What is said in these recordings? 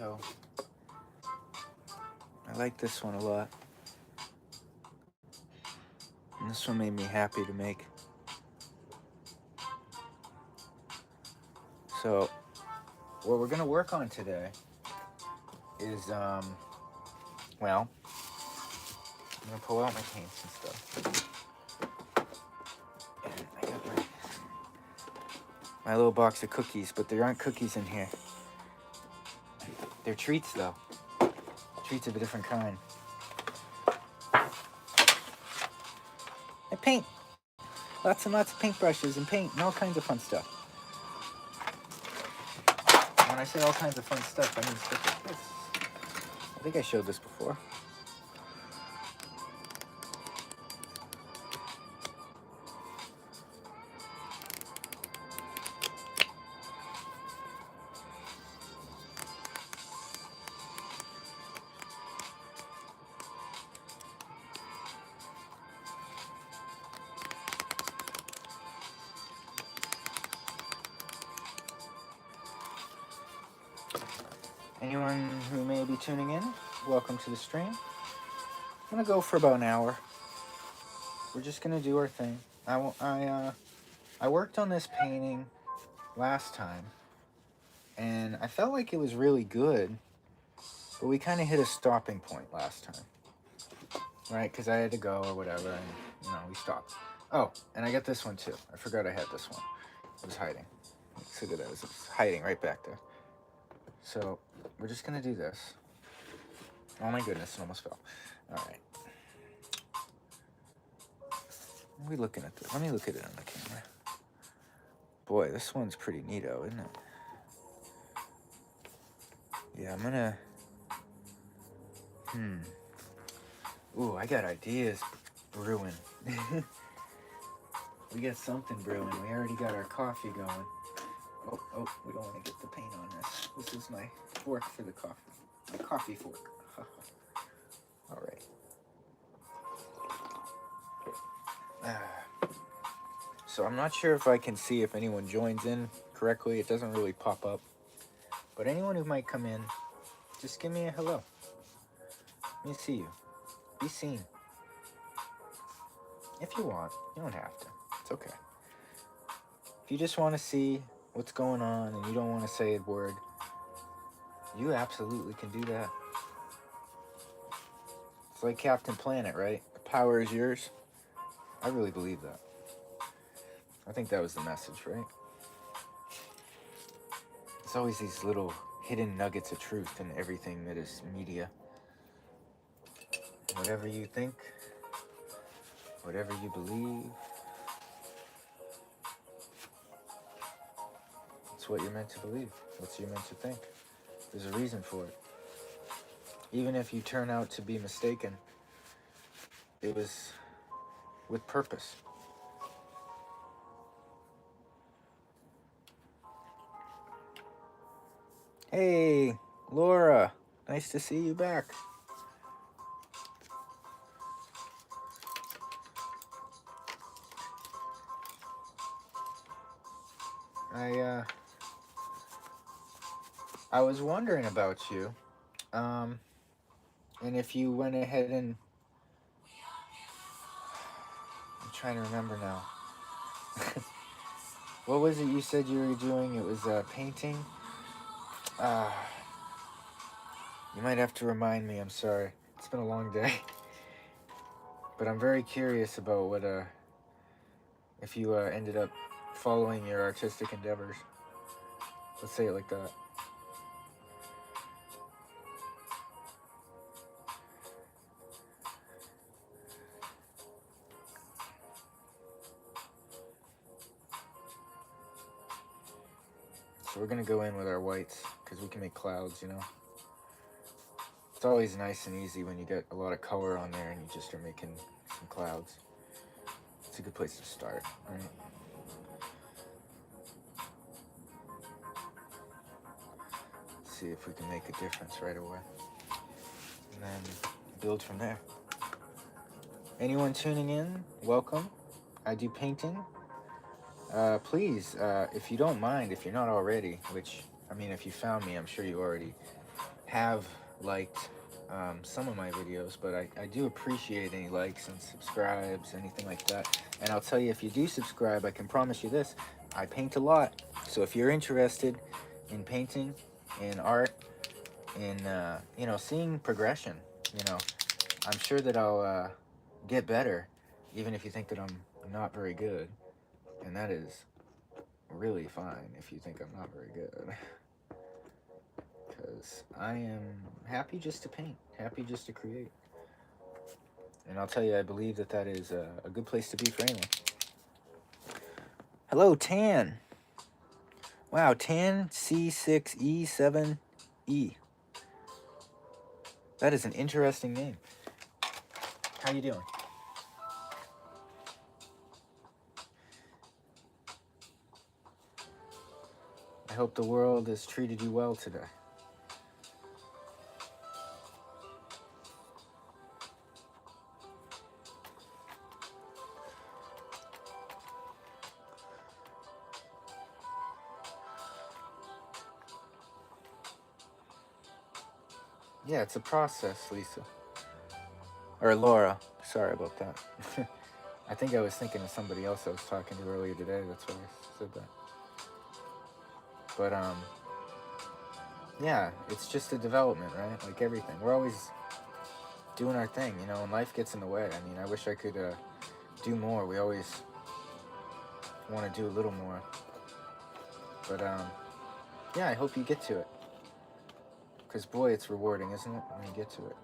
So I like this one a lot. And this one made me happy to make. So what we're gonna work on today is well, I'm gonna pull out my paints and stuff. And I got my little box of cookies, but there aren't cookies in here. They're treats though. Treats of a different kind. I paint. Lots and lots of paintbrushes and paint and all kinds of fun stuff. When I say all kinds of fun stuff, I mean stuff like this. I think I showed this before. Anyone who may be tuning in, welcome to the stream. I'm gonna go for about an hour. We're just gonna do our thing. I worked on this painting last time, and I felt like it was really good, but we kind of hit a stopping point last time, right? Because I had to go or whatever, and we stopped. Oh, and I got this one too. I forgot I had this one. It was hiding. So that it was hiding right back there. So we're just gonna do this. Oh my goodness, it almost fell. All right. What are we looking at this? Let me look at it on the camera. Boy, this one's pretty neato, isn't it? Yeah, I'm gonna... Ooh, I got ideas brewing. We got something brewing. We already got our coffee going. Oh, we don't want to get the paint on this. This is my fork for the coffee. My coffee fork. All right. So I'm not sure if I can see if anyone joins in correctly. It doesn't really pop up. But anyone who might come in, just give me a hello. Let me see you. Be seen. If you want. You don't have to. It's okay. If you just want to see what's going on and you don't want to say a word, you absolutely can do that. It's like Captain Planet, right? The power is yours. I really believe that. I think that was the message, right? There's always these little hidden nuggets of truth in everything that is media. Whatever you think, whatever you believe, it's what you're meant to believe. What you're meant to think. There's a reason for it. Even if you turn out to be mistaken, it was with purpose. Hey, Laura, nice to see you back. I was wondering about you, and if you went ahead and... I'm trying to remember now. What was it you said you were doing? It was painting? You might have to remind me, I'm sorry. It's been a long day. But I'm very curious about what, if you ended up following your artistic endeavors. Let's say it like that. So we're gonna go in with our whites, because we can make clouds, It's always nice and easy when you get a lot of color on there and you just are making some clouds. It's a good place to start, right? Let's see if we can make a difference right away. And then build from there. Anyone tuning in, welcome. I do painting. Please, if you don't mind, if you're not already, which, I mean, if you found me, I'm sure you already have liked some of my videos, but I do appreciate any likes and subscribes, anything like that. And I'll tell you, if you do subscribe, I can promise you this: I paint a lot. So if you're interested in painting, in art, in seeing progression, I'm sure that I'll get better, even if you think that I'm not very good, and that is really fine if you think I'm not very good. Because I am happy just to paint, happy just to create. And I'll tell you, I believe that that is a good place to be for anyone. Hello, Tan. Wow, Tan C6E7E. That is an interesting name. How you doing? I hope the world has treated you well today. Yeah, it's a process, Lisa. Or Laura. Sorry about that. I think I was thinking of somebody else I was talking to earlier today. That's why I said that. But, yeah, it's just a development, right? Like everything. We're always doing our thing, and life gets in the way. I mean, I wish I could do more. We always want to do a little more. But, yeah, I hope you get to it. Because, boy, it's rewarding, isn't it, when you get to it?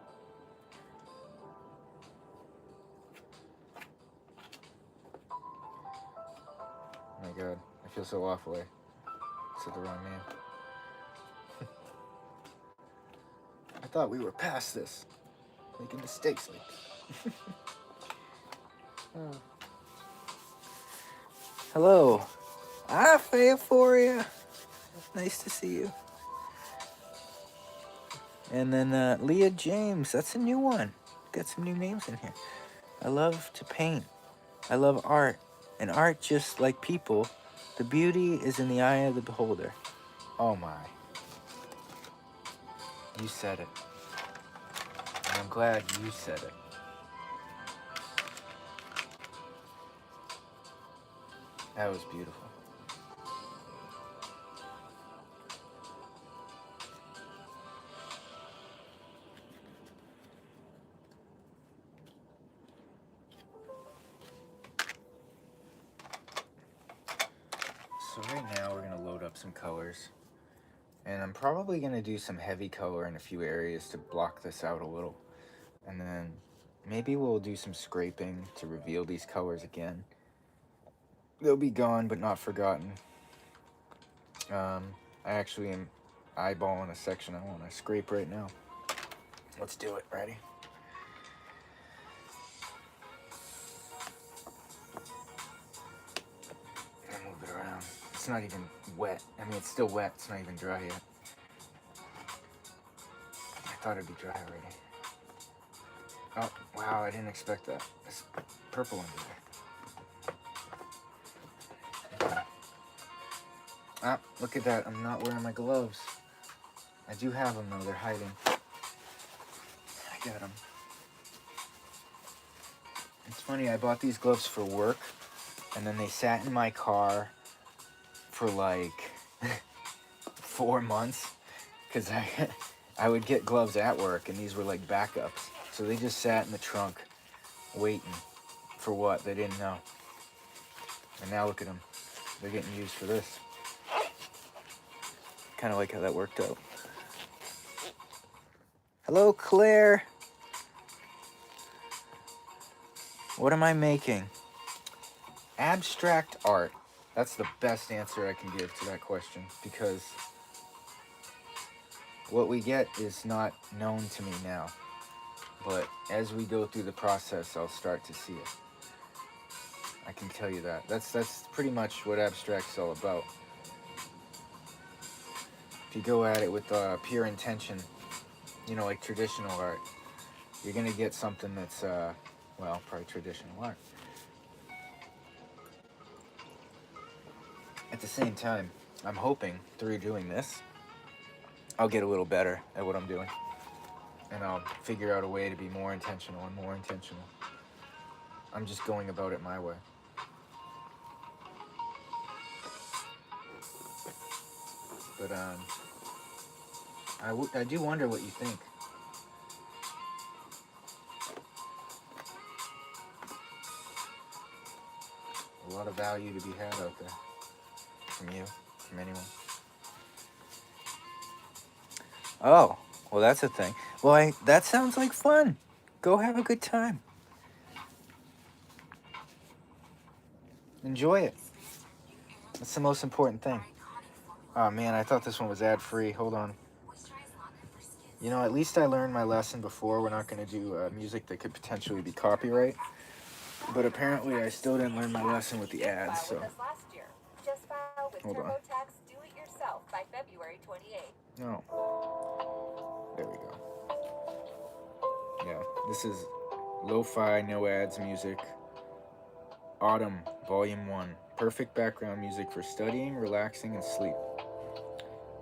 Oh my God, I feel so awful. I said the wrong name. I thought we were past this. Making mistakes like this. Oh. Hello. Hi, Euphoria. Nice to see you. And then Leah James. That's a new one. Got some new names in here. I love to paint. I love art. And art, just like people, the beauty is in the eye of the beholder. Oh my. You said it. And I'm glad you said it. That was beautiful. So right now we're going to load up some colors. And I'm probably going to do some heavy color in a few areas to block this out a little. And then maybe we'll do some scraping to reveal these colors again. They'll be gone but not forgotten. I actually am eyeballing a section I want to scrape right now. Let's do it. Ready? And move it around. It's not even wet. I mean, it's still wet. It's not even dry yet. I thought it'd be dry already. Oh, wow, I didn't expect that. It's purple under there. Okay. Ah, look at that. I'm not wearing my gloves. I do have them, though. They're hiding. I got them. It's funny, I bought these gloves for work, and then they sat in my car for like 4 months, because I would get gloves at work, and these were like backups. So they just sat in the trunk, waiting for what? They didn't know. And now look at them. They're getting used for this. Kind of like how that worked out. Hello, Claire. What am I making? Abstract art. That's the best answer I can give to that question, because what we get is not known to me now. But as we go through the process, I'll start to see it. I can tell you that. That's pretty much what abstract's all about. If you go at it with pure intention, like traditional art, you're going to get something that's, probably traditional art. At the same time, I'm hoping through doing this I'll get a little better at what I'm doing. And I'll figure out a way to be more intentional and more intentional. I'm just going about it my way. But I do wonder what you think. A lot of value to be had out there. From you, from anyone. Oh, well, that's a thing. Well, that sounds like fun. Go have a good time. Enjoy it. That's the most important thing. Oh man, I thought this one was ad-free. Hold on. You know, at least I learned my lesson before. We're not going to do music that could potentially be copyright. But apparently I still didn't learn my lesson with the ads, so... Hold on. No. There we go. Yeah, this is lo-fi, no ads music. Autumn, Volume 1. Perfect background music for studying, relaxing, and sleep.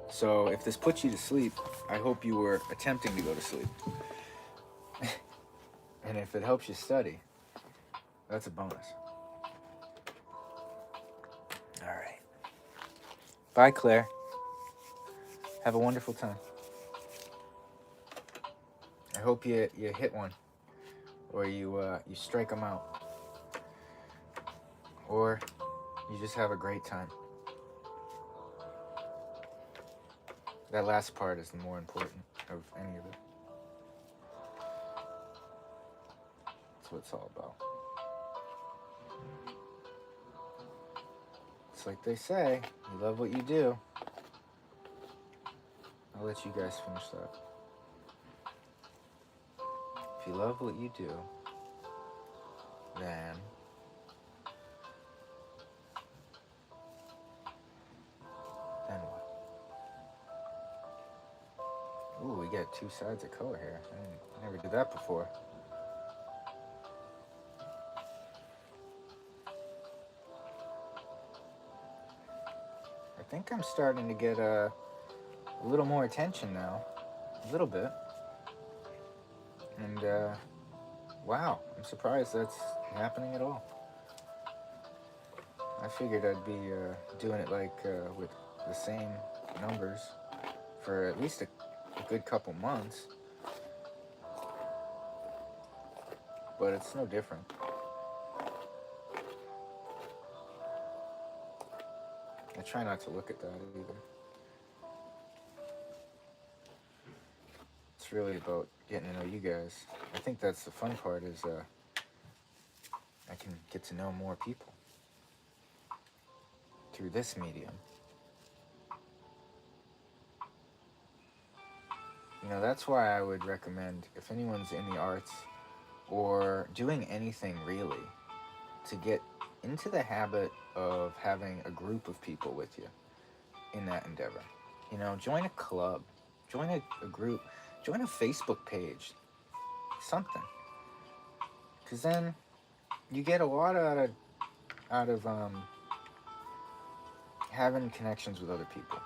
So, if this puts you to sleep, I hope you were attempting to go to sleep. And if it helps you study, that's a bonus. Alright. Bye, Claire. Have a wonderful time. I hope you hit one. Or you strike them out. Or you just have a great time. That last part is the more important of any of it. That's what it's all about. It's like they say, you love what you do. I'll let you guys finish that. If you love what you do, then what? Ooh, we got two sides of color here. I never did that before. I think I'm starting to get a little more attention now. A little bit. And, wow, I'm surprised that's happening at all. I figured I'd be doing it like with the same numbers for at least a good couple months. But it's no different. I try not to look at that either. It's really about getting to know you guys. I think that's the fun part is I can get to know more people through this medium. You know, that's why I would recommend, if anyone's in the arts or doing anything really, to get into the habit of having a group of people with you in that endeavor. You know, join a club, join a group, join a Facebook page, something. Because then you get a lot out of having connections with other people.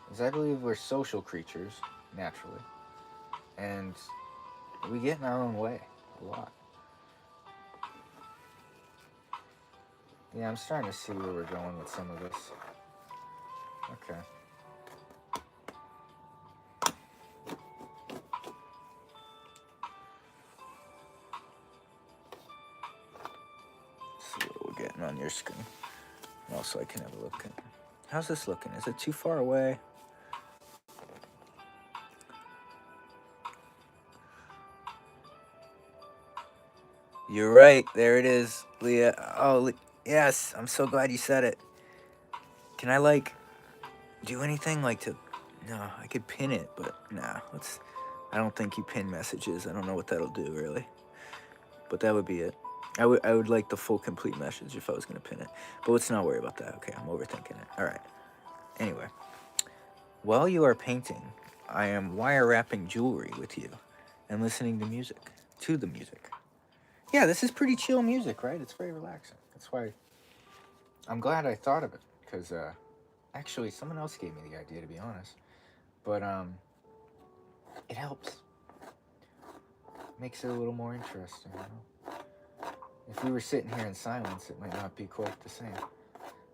Because I believe we're social creatures, naturally. And we get in our own way a lot. Yeah, I'm starting to see where we're going with some of this. Okay. Let's see what we're getting on your screen. Also, I can have a look at. How's this looking? Is it too far away? You're right. There it is, Leah. Oh, yes. I'm so glad you said it. Can I, like, do anything, like, to... No, I could pin it, but nah. I don't think you pin messages. I don't know what that'll do, really. But that would be it. I would like the full, complete message if I was going to pin it. But let's not worry about that. Okay, I'm overthinking it. All right. Anyway. While you are painting, I am wire wrapping jewelry with you and listening to music. To the music. Yeah, this is pretty chill music, right? It's very relaxing. That's why I'm glad I thought of it. Because, actually, someone else gave me the idea, to be honest. But it helps. Makes it a little more interesting, you know? If we were sitting here in silence, it might not be quite the same.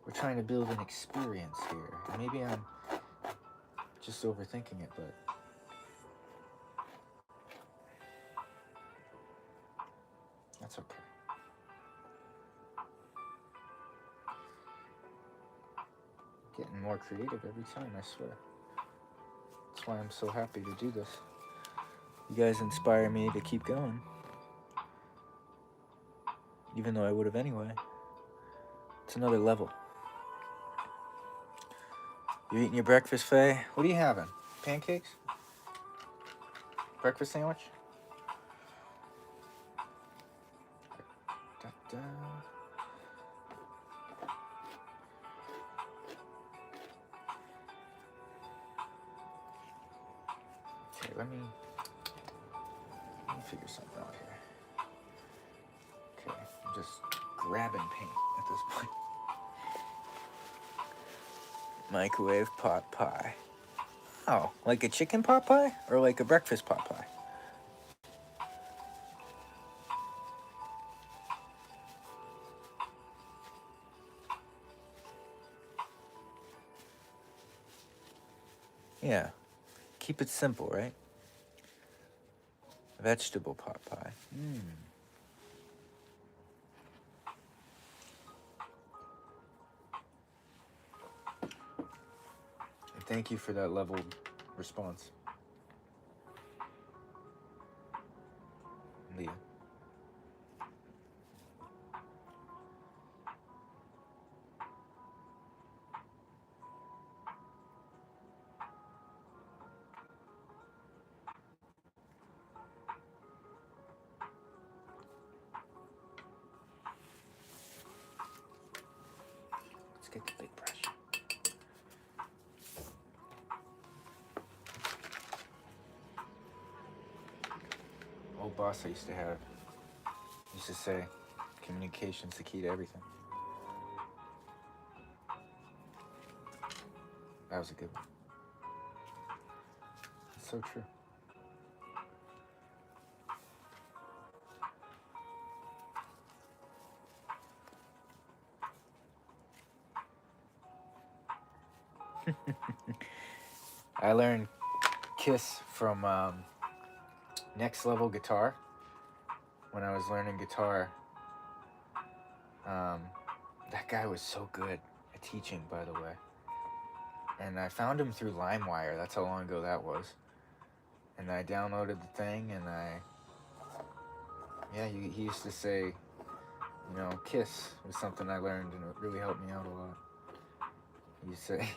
We're trying to build an experience here. Maybe I'm just overthinking it, but that's okay. Getting more creative every time, I swear. That's why I'm so happy to do this. You guys inspire me to keep going. Even though I would have anyway. It's another level. You eating your breakfast, Faye? What are you having? Pancakes? Breakfast sandwich? Da, da. Okay, let me figure something out here. Okay, I'm just grabbing paint at this point. Microwave pot pie. Oh, like a chicken pot pie? Or like a breakfast pot pie? Yeah. Keep it simple, right? Vegetable pot pie. And thank you for that leveled response, Leah. Let's get the big brush. Old boss I used to have used to say, communication's the key to everything. That was a good one. It's so true. I learned Kiss from Next Level Guitar when I was learning guitar. That guy was so good at teaching, by the way. And I found him through LimeWire. That's how long ago that was. And I downloaded the thing, and he used to say, you know, Kiss was something I learned, and it really helped me out a lot.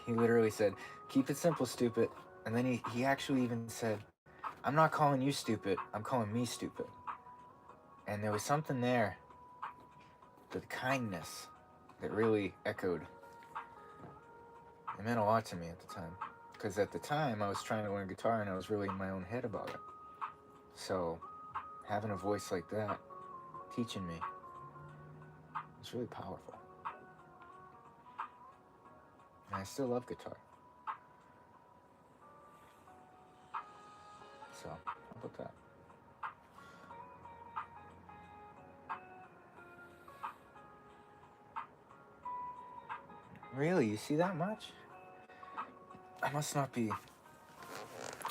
He literally said, keep it simple, stupid. And then he actually even said, I'm not calling you stupid, I'm calling me stupid. And there was something there, the kindness, that really echoed. It meant a lot to me at the time. Because at the time, I was trying to learn guitar, and I was really in my own head about it. So, having a voice like that, teaching me, it's really powerful. And I still love guitar. So, how about that? Really? You see that much? I must not be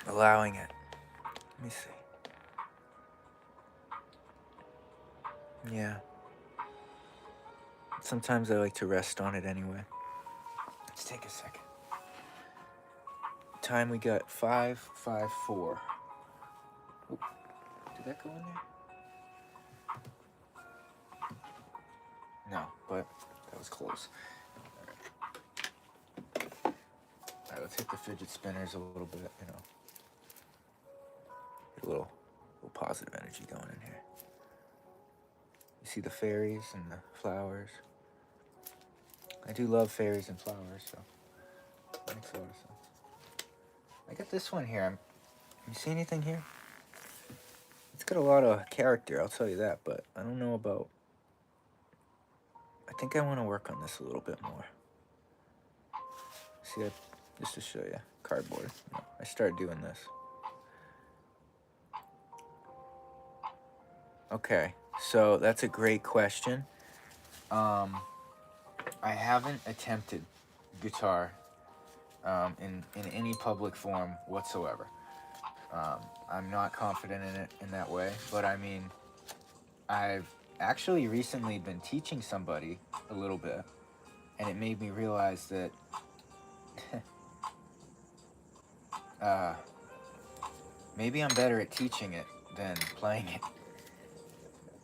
allowing it. Let me see. Yeah. Sometimes I like to rest on it anyway. Let's take a second. Time we got 5:54. Oop, did that go in there? No, but that was close. Alright, let's hit the fidget spinners a little bit, you know. Get a little positive energy going in here. You see the fairies and the flowers. I do love fairies and flowers, so that makes a lot of sense. I got this one here. You see anything here? It's got a lot of character, I'll tell you that, but I don't know about... I think I want to work on this a little bit more. See, just to show you. cardboard. I started doing this. Okay, so that's a great question. I haven't attempted guitar in any public form whatsoever. I'm not confident in it in that way, but I mean, I've actually recently been teaching somebody a little bit, and it made me realize that maybe I'm better at teaching it than playing it,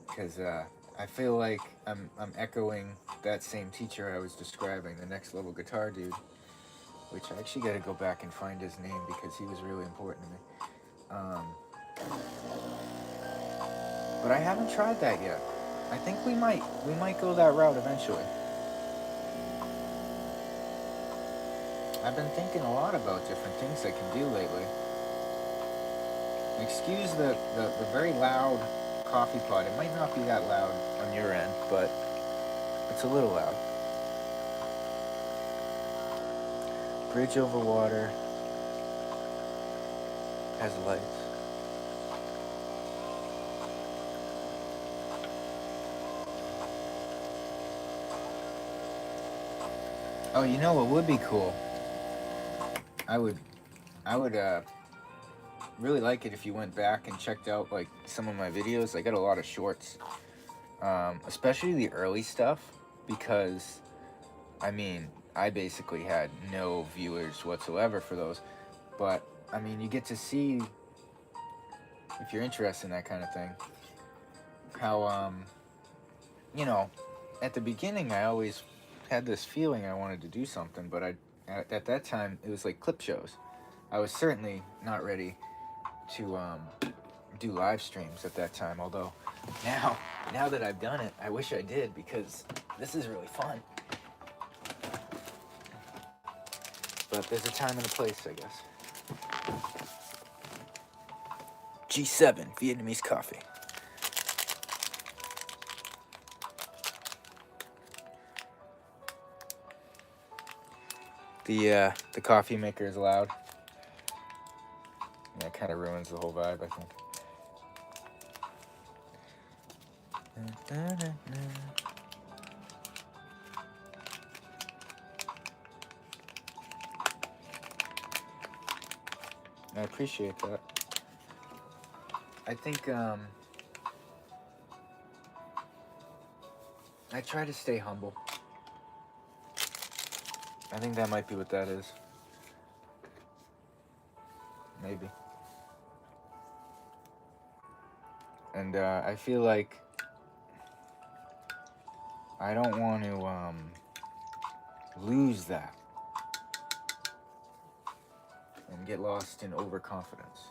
because I feel like I'm echoing that same teacher I was describing, the Next Level Guitar dude, which I actually got to go back and find his name because he was really important to me. But I haven't tried that yet. I think we might go that route eventually. I've been thinking a lot about different things I can do lately. Excuse the very loud coffee pot. It might not be that loud on your end, but it's a little loud. Bridge over water has lights. Oh, you know what would be cool? I would really like it if you went back and checked out like some of my videos. I got a lot of shorts, especially the early stuff, because I mean, I basically had no viewers whatsoever for those. But I mean, you get to see, if you're interested in that kind of thing, how you know, at the beginning I always had this feeling I wanted to do something, but at that time it was like clip shows. I was certainly not ready to do live streams at that time, although now that I've done it, I wish I did, because this is really fun. But there's a time and a place, I guess. G7 Vietnamese coffee. The coffee maker is loud. That kind of ruins the whole vibe, I think. I appreciate that. I think I try to stay humble. I think that might be what that is. Maybe. And I feel like I don't want to lose that and get lost in overconfidence.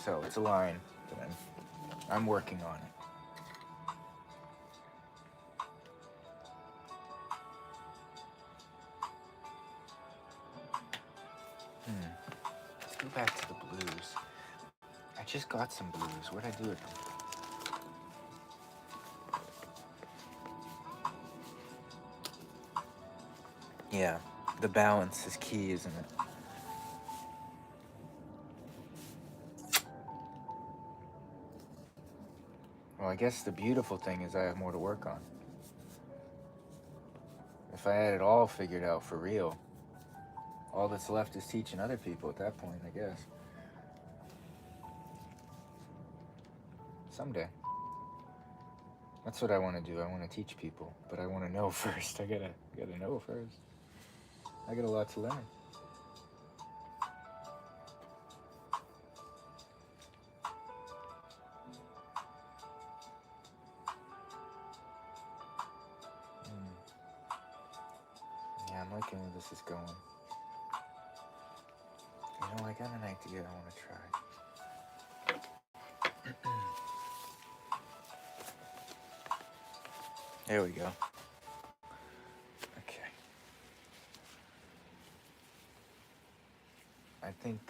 So it's a line that I'm working on it. Let's go back to the blues. I just got some blues. What'd I do with them? Yeah, the balance is key, isn't it? Well, I guess the beautiful thing is I have more to work on. If I had it all figured out for real, all that's left is teaching other people at that point, I guess. Someday. That's what I want to do. I want to teach people, but I want to know first. I gotta know first. I got a lot to learn. Yeah, I'm liking where this is going. You know, I got an idea I want to try. There we go. Okay. I think,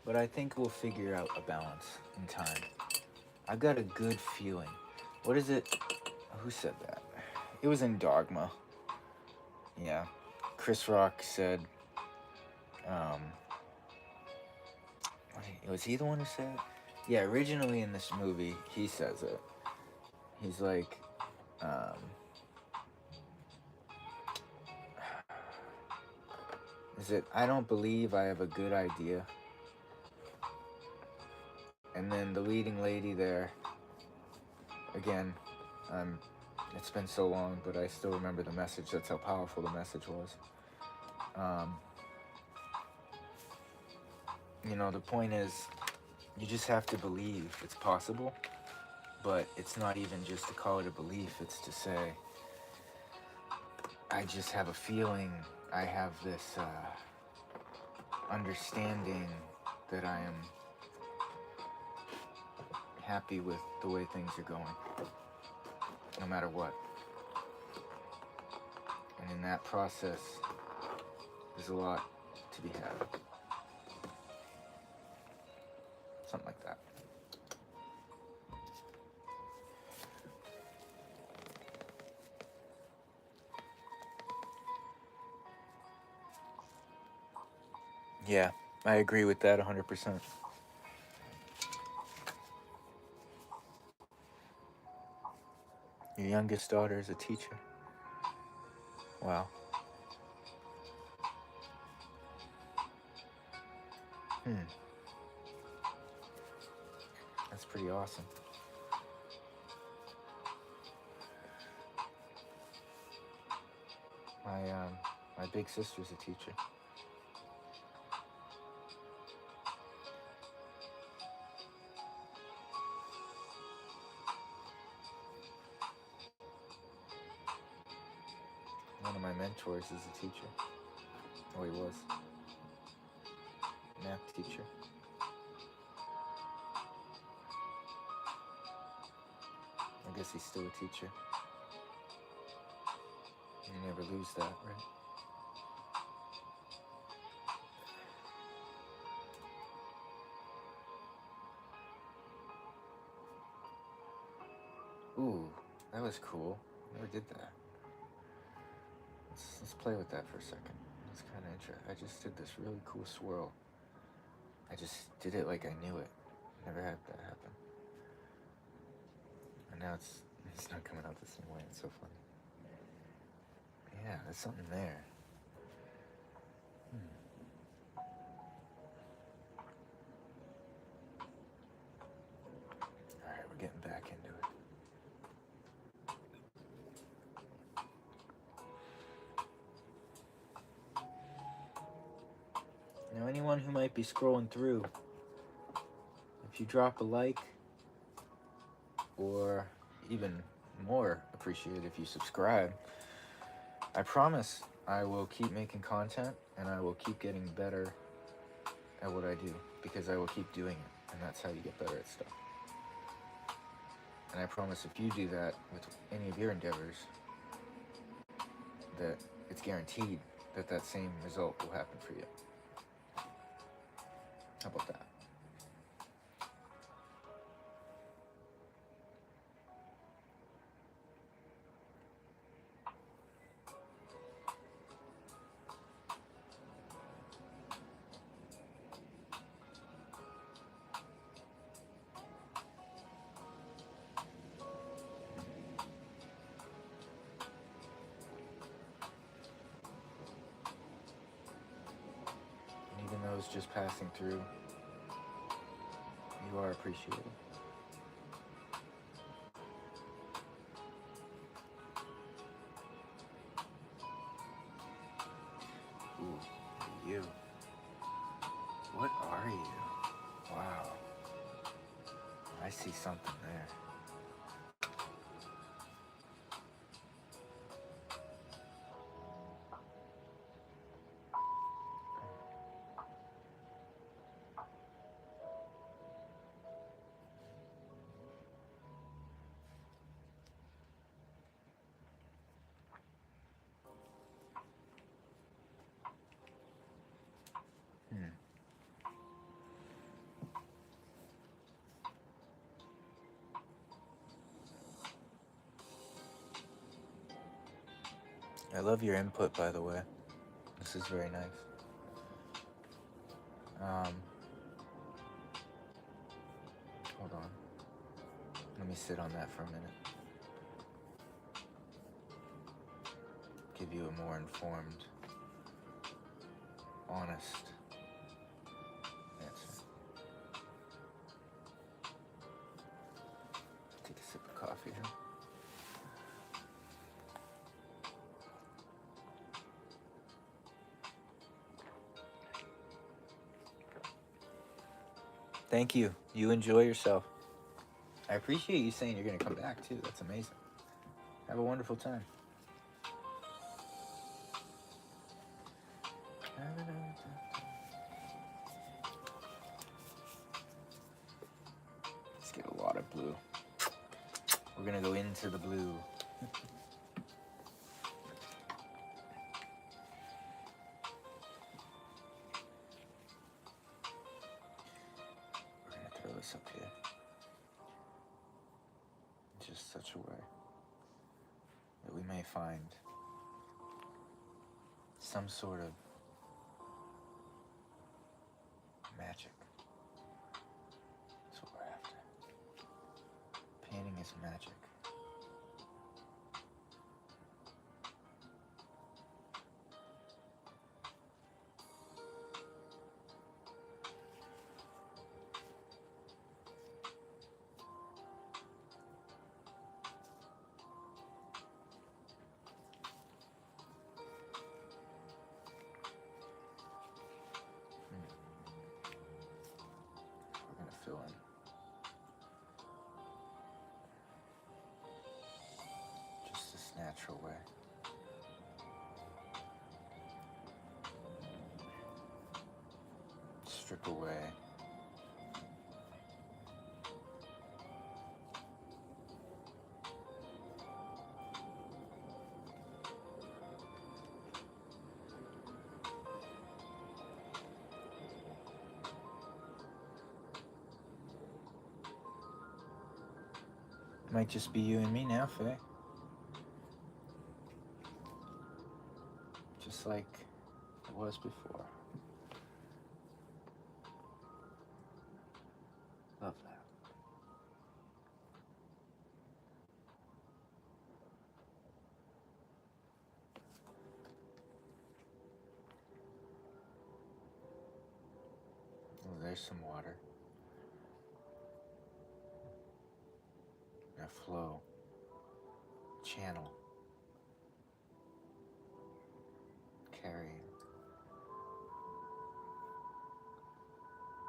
but I think we'll figure out a balance in time. I've got a good feeling. What is it? Who said that? It was in Dogma. Yeah. Chris Rock said, um, was he the one who said it? Yeah, originally in this movie, he says it. He's like, um, is it, I don't believe I have a good idea. And then the leading lady there, again, it's been so long, but I still remember the message. That's how powerful the message was. You know, the point is, you just have to believe it's possible, but it's not even just to call it a belief, it's to say, I just have a feeling, I have this understanding that I am happy with the way things are going, no matter what. And in that process, there's a lot to be had. Something like that. Yeah, I agree with that 100%. Your youngest daughter is a teacher. Wow. That's pretty awesome. My big sister's a teacher. One of my mentors is a teacher. Oh, he was. Math teacher. I guess he's still a teacher. You never lose that, right? Ooh, that was cool. Never did that. Let's play with that for a second. It's kind of interesting. I just did this really cool swirl. I just did it like I knew it. Never had that happen. And now it's not coming out the same way. It's so funny. Yeah, there's something there. Alright, we're getting back into it. Now, anyone who might be scrolling through, if you drop a like, or even more appreciated if you subscribe, I promise I will keep making content and I will keep getting better at what I do, because I will keep doing it, and that's how you get better at stuff. And I promise if you do that with any of your endeavors, that it's guaranteed that that same result will happen for you. How about that? And even those just passing through, you are appreciated. Ooh, you. What are you? Wow. I see something there. I love your input, by the way. This is very nice. Hold on. Let me sit on that for a minute. Give you a more informed, honest answer. Take a sip of coffee here. Thank you. You enjoy yourself. I appreciate you saying you're going to come back, too. That's amazing. Have a wonderful time. Let's get a lot of blue. We're going to go into the blue. We're going to throw this up here. Just such a way that we may find some sort of magic. That's what we're after. Painting is magic. Fill in. Just this natural way. Strip away might just be you and me now, Faye. Just like it was before. Love that. Oh, there's some water. A flow. Channel. Carrying.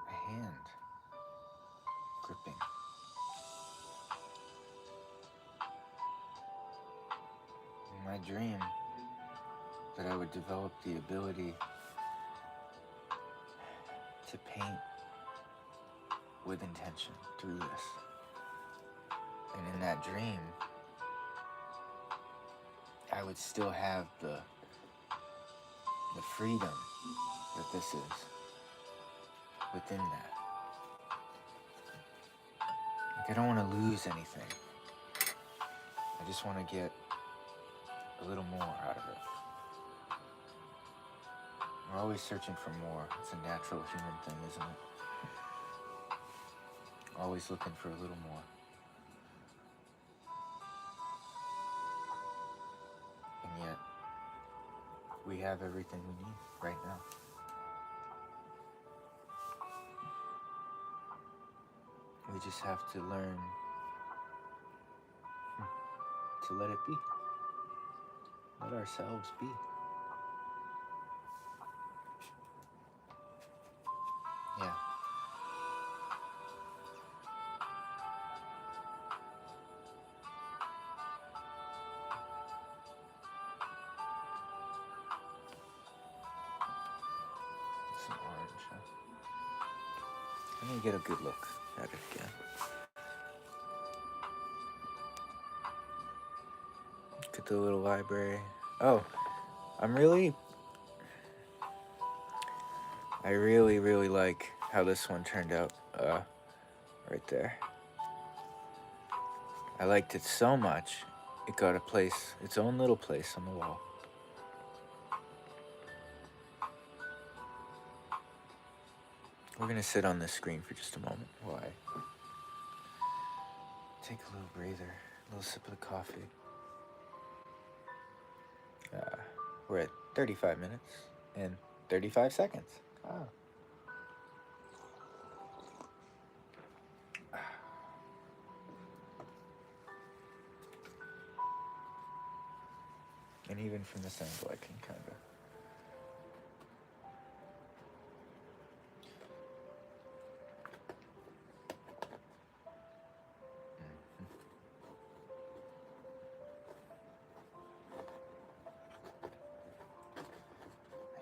A hand. Gripping. In my dream, that I would develop the ability to paint with intention through this. And in that dream, I would still have the freedom that this is within that. Like, I don't want to lose anything. I just want to get a little more out of it. We're always searching for more. It's a natural human thing, isn't it? Always looking for a little more. And yet, we have everything we need right now. We just have to learn to let it be. Let ourselves be. Yeah. Some orange, huh? Let me get a good look at it again. Look at the little library. Oh, I really like how this one turned out, right there. I liked it so much, it got its own little place on the wall. we're gonna sit on this screen for just a moment while I take a little breather, a little sip of the coffee. We're at 35 minutes and 35 seconds. Oh. And even from this angle, I can kind of...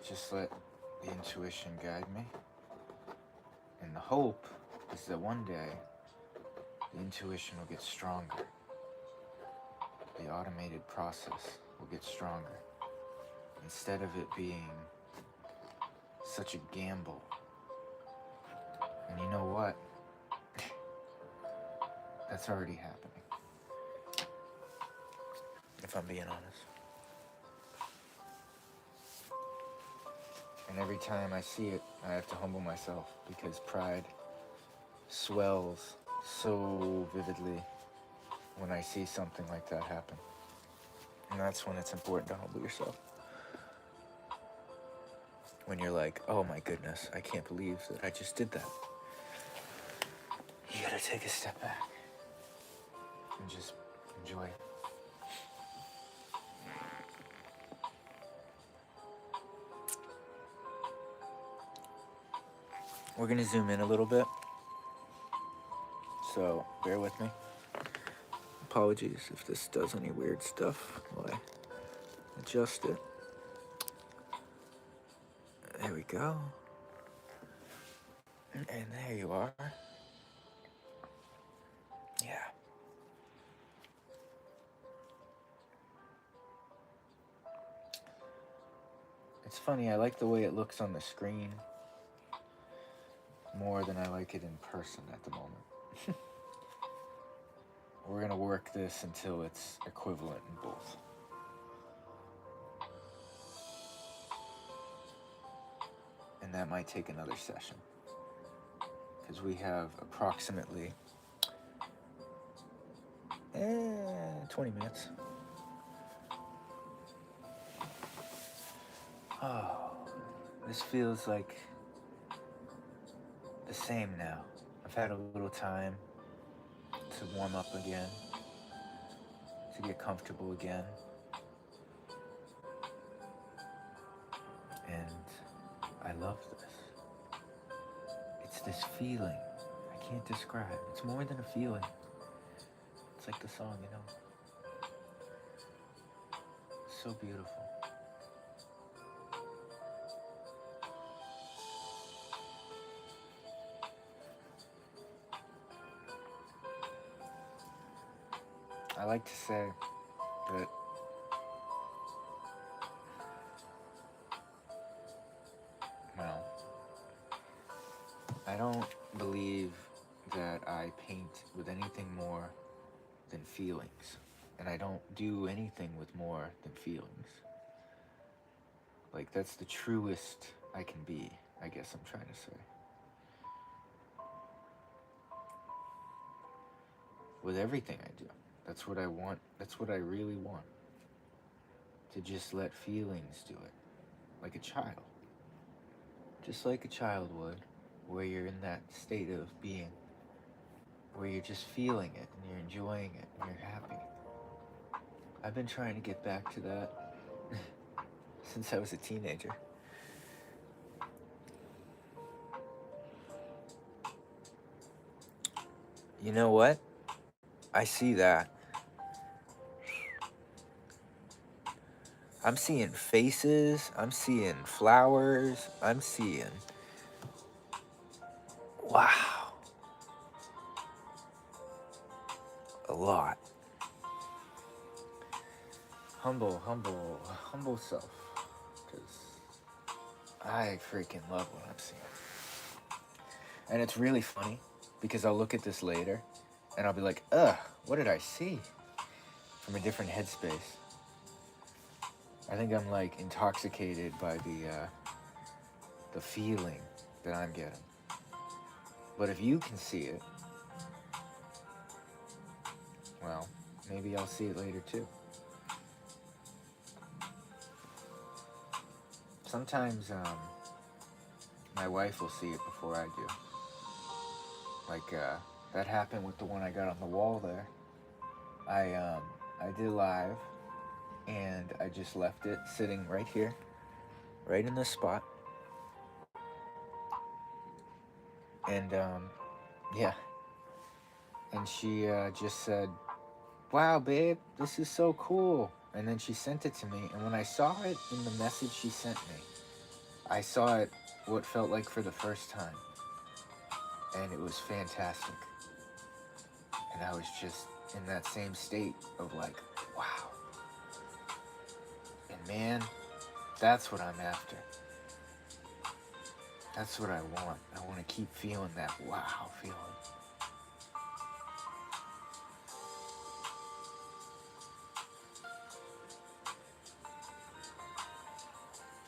Just let the intuition guide me. And the hope is that one day the intuition will get stronger. The automated process will get stronger. Instead of it being such a gamble. And you know what? That's already happening. If I'm being honest. And every time I see it, I have to humble myself because pride swells so vividly when I see something like that happen. And that's when it's important to humble yourself. When you're like, oh my goodness, I can't believe that I just did that. You gotta take a step back and just enjoy it. We're gonna zoom in a little bit, so bear with me. Apologies if this does any weird stuff while I adjust it. There we go. And there you are. Yeah. It's funny, I like the way it looks on the screen more than I like it in person at the moment. We're gonna work this until it's equivalent in both. And that might take another session. Because we have approximately 20 minutes. Oh, this feels like the same now. I've had a little time to warm up again, to get comfortable again. And I love this. It's this feeling I can't describe. It's more than a feeling. It's like the song, you know. It's so beautiful. I like to say that I don't believe that I paint with anything more than feelings. And I don't do anything with more than feelings. Like, that's the truest I can be, I guess I'm trying to say. With everything I do. That's what I want. That's what I really want. To just let feelings do it. Like a child. Just like a child would. Where you're in that state of being. Where you're just feeling it and you're enjoying it and you're happy. I've been trying to get back to that since I was a teenager. You know what? I see that. I'm seeing faces, I'm seeing flowers, I'm seeing... Wow. A lot. Humble self. Because I freaking love what I'm seeing. And it's really funny, because I'll look at this later, and I'll be like, ugh, what did I see? From a different headspace. I think I'm like intoxicated by the feeling that I'm getting. But if you can see it, well, maybe I'll see it later too. Sometimes my wife will see it before I do. Like that happened with the one I got on the wall there. I did live, and I just left it sitting right here, right in this spot. And yeah, and she just said, "Wow, babe, this is so cool." And then she sent it to me, and when I saw it in the message she sent me, I saw it what felt like for the first time, and it was fantastic. And I was just in that same state of like, wow. And man, that's what I'm after. That's what I want. I want to keep feeling that wow feeling.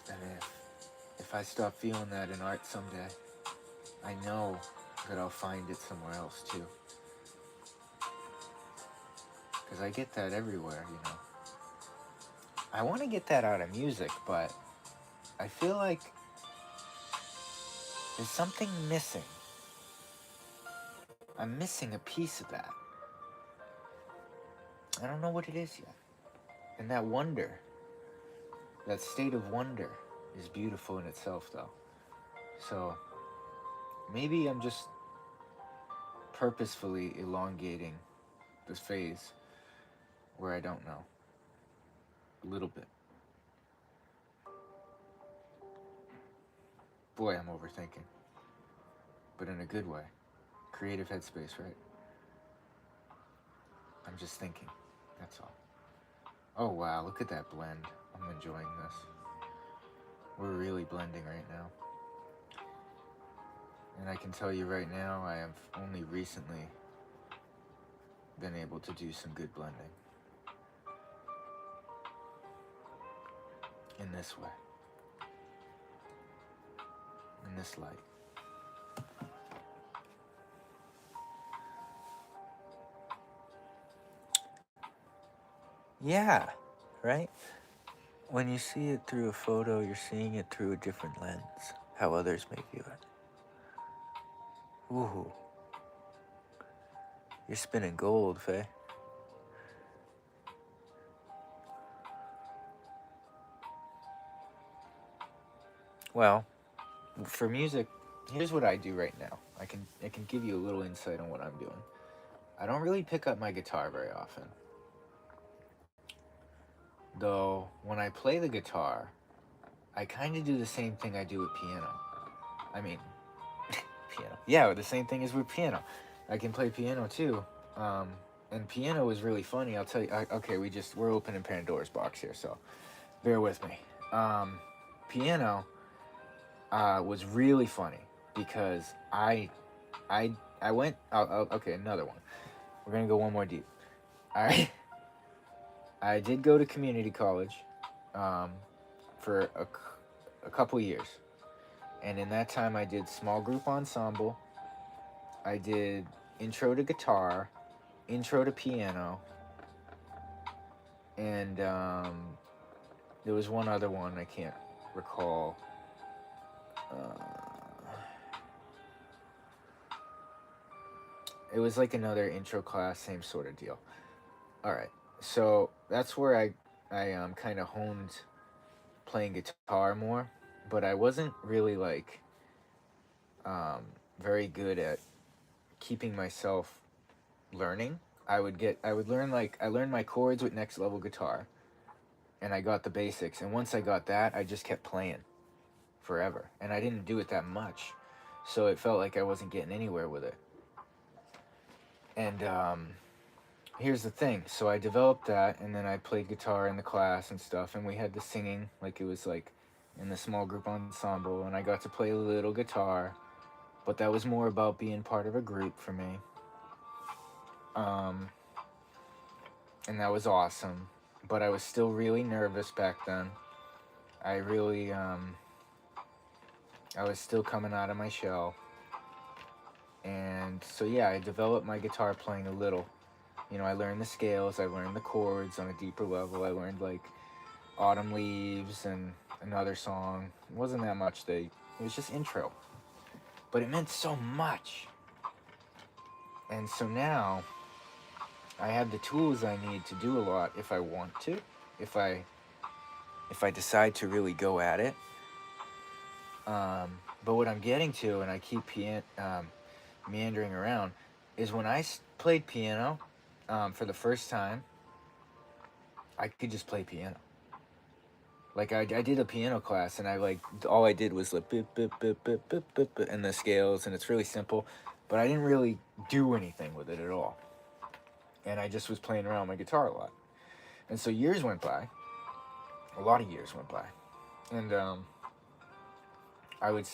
And if I stop feeling that in art someday, I know that I'll find it somewhere else too. Because I get that everywhere, you know. I want to get that out of music, but I feel like there's something missing. I'm missing a piece of that. I don't know what it is yet. And that wonder, that state of wonder, is beautiful in itself, though. So maybe I'm just purposefully elongating this phase where I don't know. A little bit. Boy, I'm overthinking. But in a good way. Creative headspace, right? I'm just thinking. That's all. Oh wow, look at that blend. I'm enjoying this. We're really blending right now. And I can tell you right now, I have only recently been able to do some good blending. In this way. In this light. Yeah, right? When you see it through a photo, you're seeing it through a different lens, how others may view it. Ooh. You're spinning gold, Faye. Well, for music, here's what I do right now. I can give you a little insight on what I'm doing. I don't really pick up my guitar very often. Though, when I play the guitar, I kind of do the same thing I do with piano. I mean, piano. Yeah, the same thing as with piano. I can play piano too. And piano is really funny. I'll tell you. Okay, we're opening Pandora's box here, so bear with me. Piano was really funny because I went. Okay, another one. We're gonna go one more deep. All right. I did go to community college for a couple years. And in that time, I did small group ensemble. I did intro to guitar, intro to piano, and there was one other one I can't recall. It was like another intro class, same sort of deal. All right, so that's where I kind of honed playing guitar more, but I wasn't really like very good at keeping myself learning. I learned my chords with Next Level Guitar, and I got the basics. And once I got that, I just kept playing forever, and I didn't do it that much, so it felt like I wasn't getting anywhere with it. And here's the thing. So I developed that, and then I played guitar in the class and stuff, and we had the singing, like it was like in the small group ensemble, and I got to play a little guitar, but that was more about being part of a group for me. And that was awesome, but I was still really nervous back then. I really, I was still coming out of my shell. And so yeah, I developed my guitar playing a little. You know, I learned the scales, I learned the chords on a deeper level. I learned like Autumn Leaves and another song. It wasn't that much. It was just intro, but it meant so much. And so now I have the tools I need to do a lot if I want to, if I decide to really go at it. But what I'm getting to, and I keep meandering around, is when I played piano for the first time, I could just play piano. Like I did a piano class, and I like all I did was like bip bip bip bip bip bip, bip and the scales, and it's really simple, but I didn't really do anything with it at all. And I just was playing around my guitar a lot. And so years went by, a lot of years went by, and I would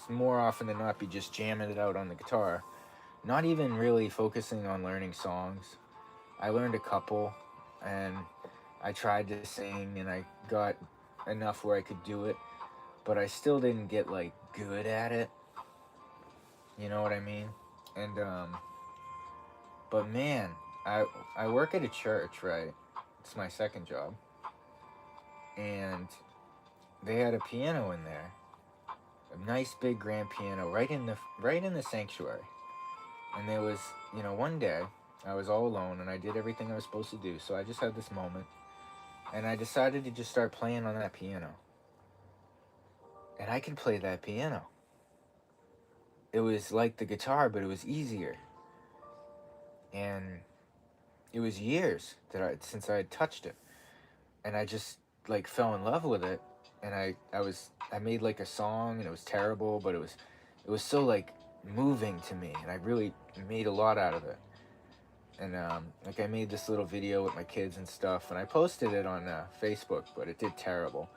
more often than not be just jamming it out on the guitar, not even really focusing on learning songs. I learned a couple, and I tried to sing, and I got enough where I could do it, but I still didn't get like good at it. You know what I mean? And but man, I work at a church, right? It's my second job, and they had a piano in there, a nice big grand piano right in the sanctuary. And there was, you know, one day I was all alone and I did everything I was supposed to do. So I just had this moment, and I decided to just start playing on that piano. And I could play that piano. It was like the guitar, but it was easier. And it was years since I had touched it, and I just like fell in love with it. And I made like a song, and it was terrible, but it was so like moving to me, and I really made a lot out of it. And like I made this little video with my kids and stuff, and I posted it on Facebook, but it did terrible.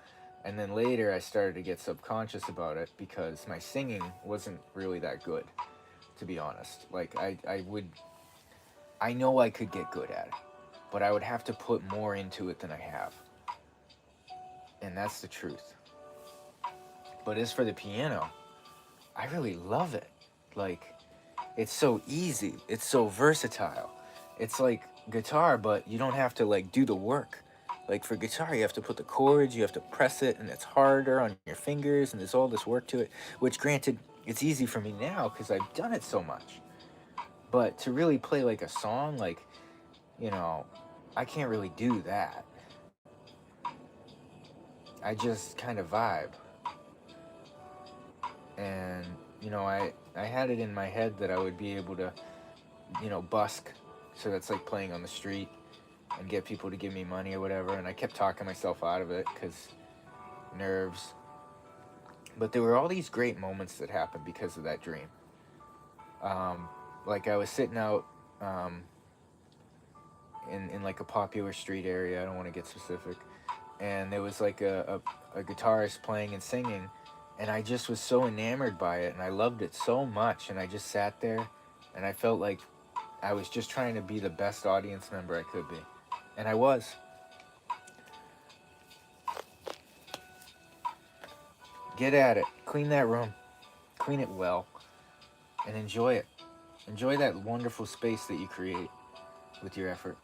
And then later I started to get subconscious about it because my singing wasn't really that good, to be honest. Like I know I could get good at it, but I would have to put more into it than I have. And that's the truth. But as for the piano, I really love it. Like, it's so easy, it's so versatile. It's like guitar, but you don't have to like do the work. Like for guitar, you have to put the chords, you have to press it, and it's harder on your fingers, and there's all this work to it. Which, granted, it's easy for me now because I've done it so much. But to really play like a song, like, you know, I can't really do that. I just kind of vibe. And, you know, I had it in my head that I would be able to, you know, busk. So that's like playing on the street and get people to give me money or whatever. And I kept talking myself out of it because nerves. But there were all these great moments that happened because of that dream. Like I was sitting out in like a popular street area. I don't want to get specific. And there was like a guitarist playing and singing. And I just was so enamored by it. And I loved it so much. And I just sat there. And I felt like I was just trying to be the best audience member I could be. And I was. Get at it. Clean that room. Clean it well. And enjoy it. Enjoy that wonderful space that you create with your effort.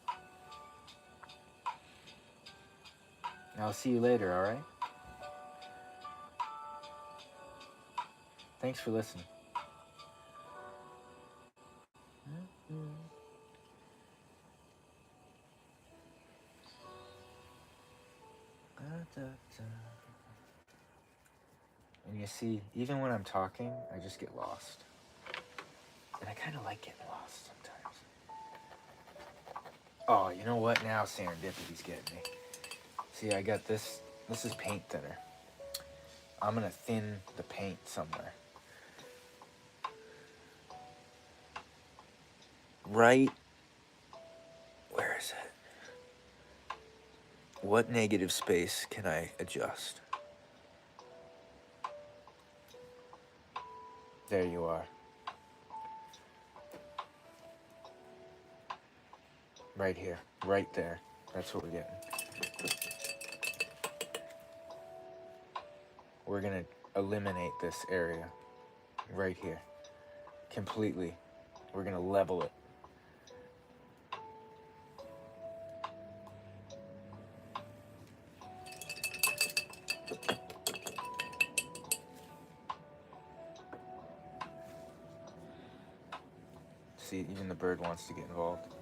I'll see you later, alright? Thanks for listening. And you see, even when I'm talking, I just get lost. And I kind of like getting lost sometimes. Oh, you know what? Now serendipity's getting me. See, I got this. This is paint thinner. I'm going to thin the paint somewhere. Right. Where is it? What negative space can I adjust? There you are. Right here. Right there. That's what we're getting. We're going to eliminate this area right here. completely. We're gonna level it. See, even the bird wants to get involved.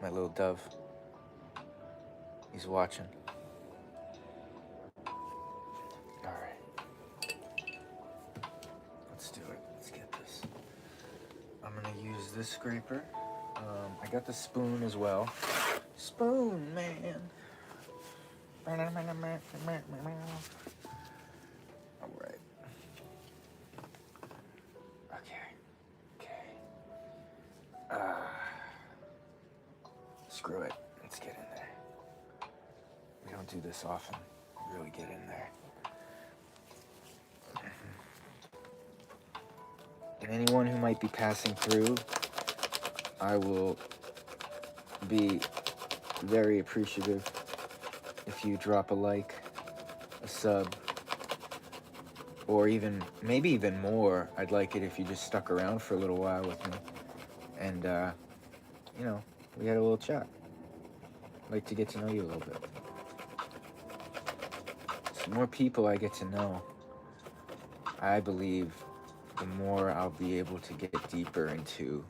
My little dove. He's watching. Alright. Let's do it. Let's get this. I'm gonna use this scraper. I got the spoon as well. Spoon, man. Alright. Okay. Screw it. Let's get in there. We don't do this often. Really get in there. And anyone who might be passing through, I will be very appreciative if you drop a like, a sub, or maybe even more. I'd like it if you just stuck around for a little while with me. And, we had a little chat. I'd like to get to know you a little bit. The more people I get to know, I believe the more I'll be able to get deeper into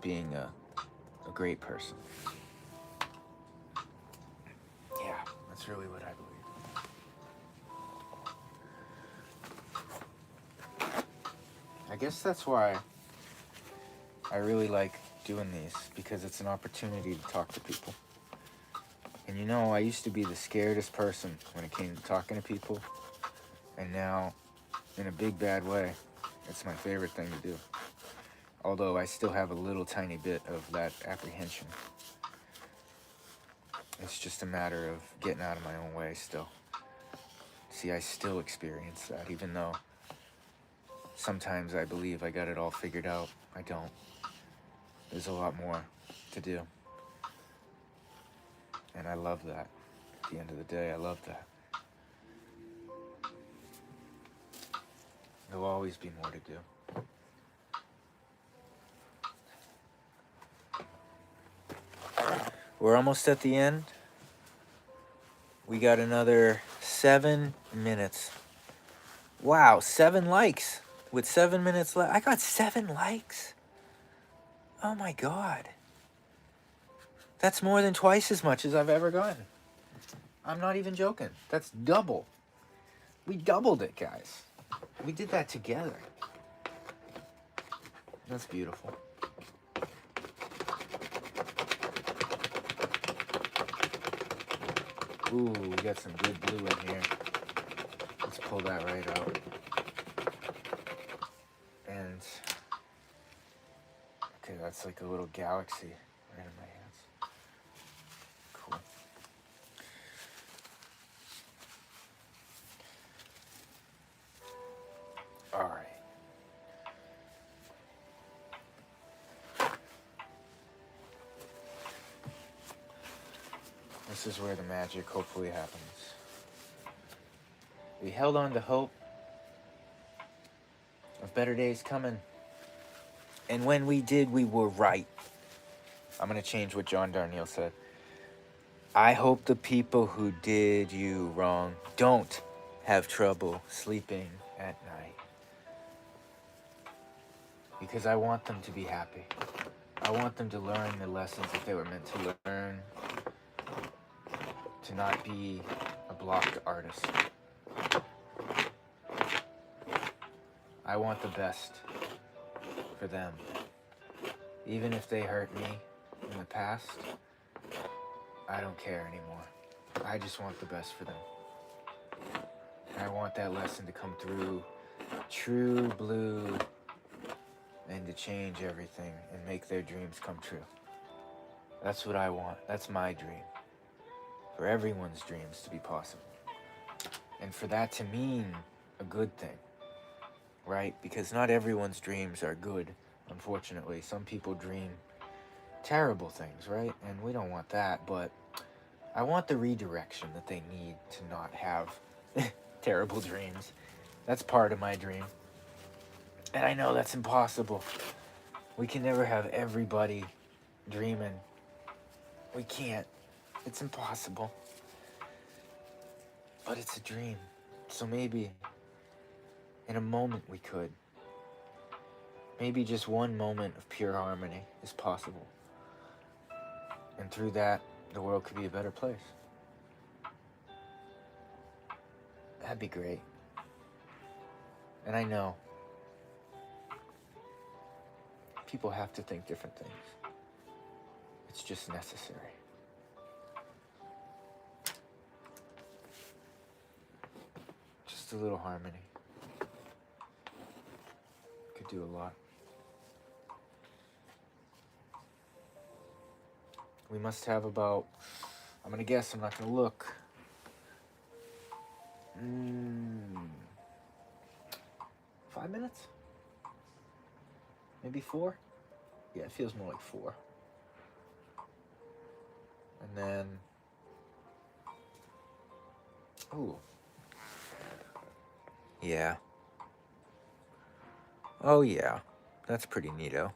being a great person. Yeah, that's really what I believe. I guess that's why I really like doing these, because it's an opportunity to talk to people. And I used to be the scaredest person when it came to talking to people, and now, in a big bad way, it's my favorite thing to do. Although I still have a little tiny bit of that apprehension. It's just a matter of getting out of my own way still. See, I still experience that, even though sometimes I believe I got it all figured out. I don't. There's a lot more to do. And I love that. At the end of the day, I love that. There'll always be more to do. We're almost at the end. We got another 7 minutes. Wow, 7 likes with 7 minutes left. I got 7 likes. Oh my God. That's more than twice as much as I've ever gotten. I'm not even joking. That's double. We doubled it, guys. We did that together. That's beautiful. Ooh, we got some good blue in here. Let's pull that right out. And, okay, that's like a little galaxy right in my hands. Cool. All right. This is where the magic hopefully happens. We held on to hope of better days coming. And when we did, we were right. I'm going to change what John Darnielle said. I hope the people who did you wrong don't have trouble sleeping at night. Because I want them to be happy. I want them to learn the lessons that they were meant to learn. To not be a blocked artist. I want the best for them. Even if they hurt me in the past, I don't care anymore. I just want the best for them. And I want that lesson to come through true blue and to change everything and make their dreams come true. That's what I want. That's my dream. For everyone's dreams to be possible. And for that to mean a good thing. Right? Because not everyone's dreams are good, unfortunately. Some people dream terrible things, right? And we don't want that, but I want the redirection that they need to not have terrible dreams. That's part of my dream. And I know that's impossible. We can never have everybody dreaming. We can't. It's impossible. But it's a dream. So maybe in a moment we could. Maybe just one moment of pure harmony is possible. And through that, the world could be a better place. That'd be great. And I know people have to think different things. It's just necessary. Just a little harmony could do a lot. We must have about, I'm gonna guess, I'm not gonna look. 5 minutes? Maybe 4? Yeah, it feels more like 4. And then, ooh. Yeah. Oh yeah, that's pretty neato.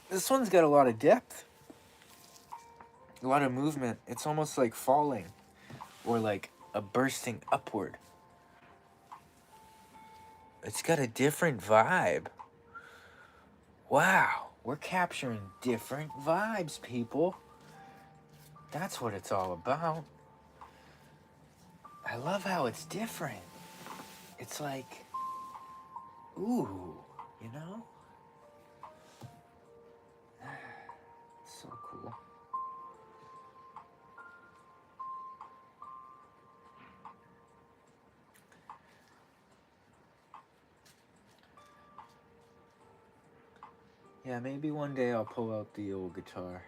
This one's got a lot of depth. A lot of movement. It's almost like falling. Or like a bursting upward. It's got a different vibe. Wow, we're capturing different vibes, people. That's what it's all about. I love how it's different. It's like, ooh, you know? It's so cool. Yeah, maybe one day I'll pull out the old guitar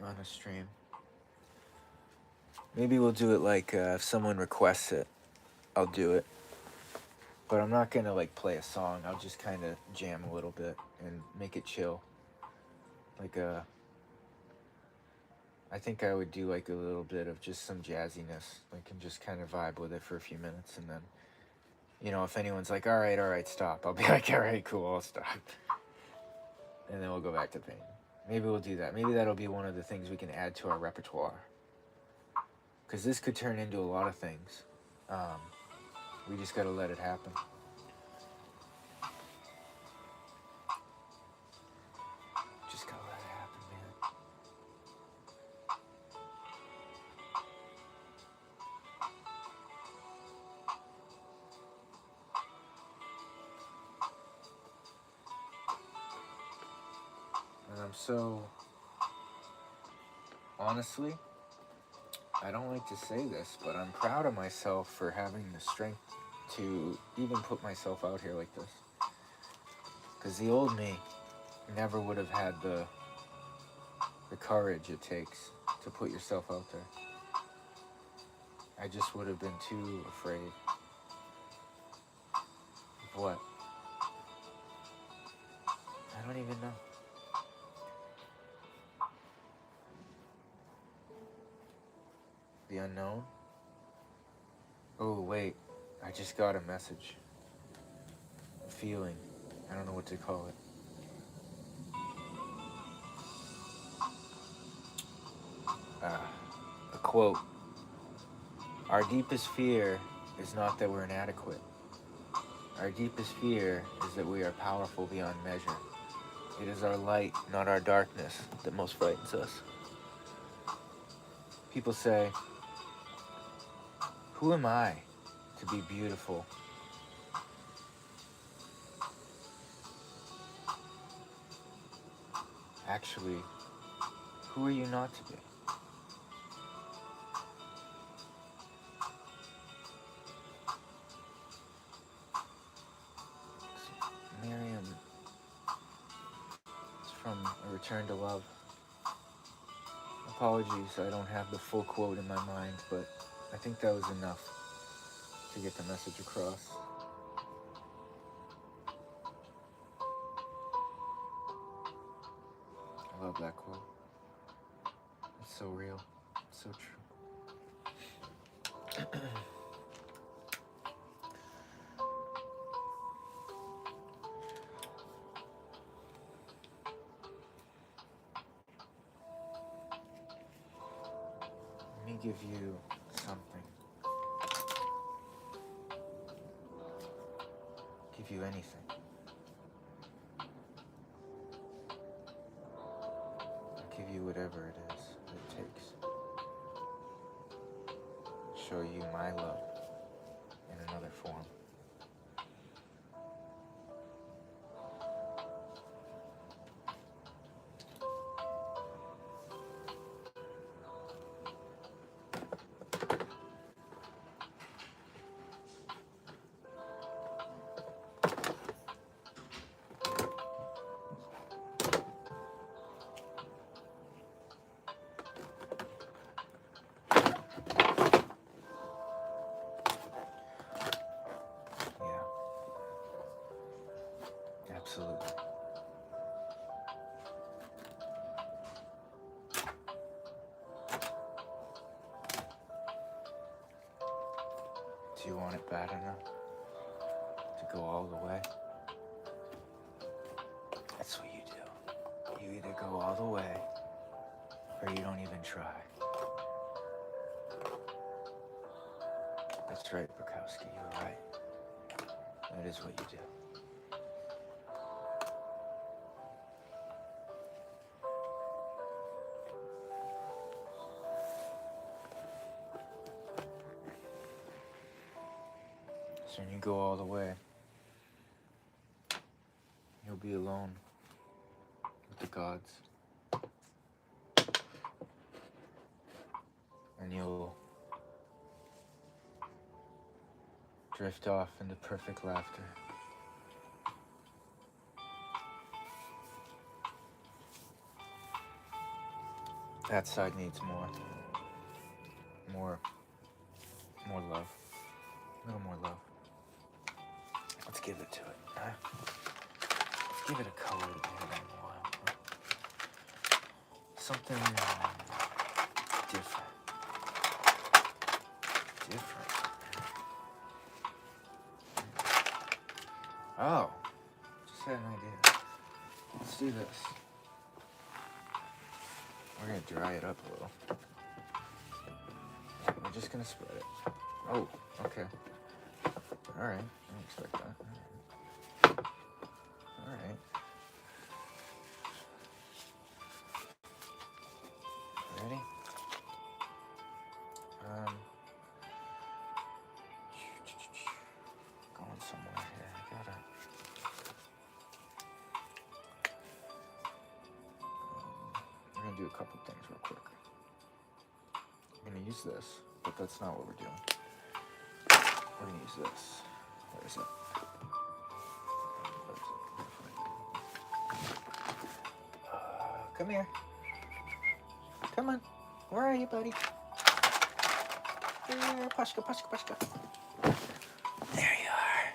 on a stream. Maybe we'll do it like if someone requests it, I'll do it. But I'm not gonna like play a song. I'll just kind of jam a little bit and make it chill. Like I think I would do like a little bit of just some jazziness. Like and just kind of vibe with it for a few minutes and then, you know, if anyone's like, all right, stop. I'll be like, all right, cool, I'll stop. And then we'll go back to painting. Maybe we'll do that. Maybe that'll be one of the things we can add to our repertoire. Because this could turn into a lot of things. We just gotta let it happen. Just gotta let it happen, man. And I'm so... Honestly, I don't like to say this, but I'm proud of myself for having the strength to even put myself out here like this. Because the old me never would have had the courage it takes to put yourself out there. I just would have been too afraid. Of what? I don't even know. The unknown? Oh, wait. I just got a message. A feeling. I don't know what to call it. A quote. Our deepest fear is not that we're inadequate. Our deepest fear is that we are powerful beyond measure. It is our light, not our darkness, that most frightens us. People say, who am I to be beautiful? Actually, who are you not to be? Miriam, it's from A Return to Love. Apologies, I don't have the full quote in my mind, but I think that was enough to get the message across. I love that quote. It's so real. It's so true. give you something. Give you anything. I'll give you whatever it is that it takes. Show you my love in another form. Absolutely. Do you want it bad enough to go all the way? That's what you do. You either go all the way or you don't even try. That's right, Bukowski, you're right. That is what you do. So when you go all the way, you'll be alone with the gods. And you'll drift off into perfect laughter. That side needs more love. A little more love. Let's give it to it, huh? Let's give it a color that we haven't in a while. Something different. Oh, just had an idea. Let's do this. We're gonna dry it up a little. We're just gonna spread it. Oh, okay. All right, I didn't expect that. All right. Ready? Going somewhere here. I gotta. We're gonna do a couple things real quick. I'm gonna use this, but that's not what we're doing. We're gonna use this. Where is it? Come here. Come on. Where are you, buddy? Here, Pashka, Pashka, Pashka. There you are.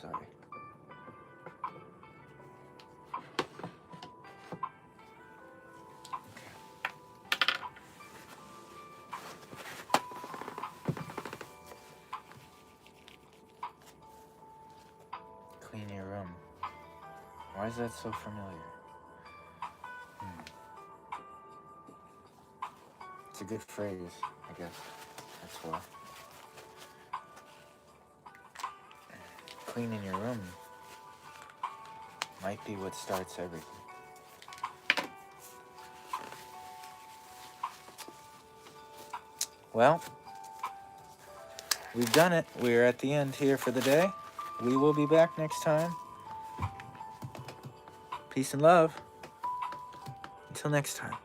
Sorry. Clean your room. Why is that so familiar? It's a good phrase, I guess. That's why. Cleaning your room might be what starts everything. Well, we've done it. We're at the end here for the day. We will be back next time. Peace and love. Until next time.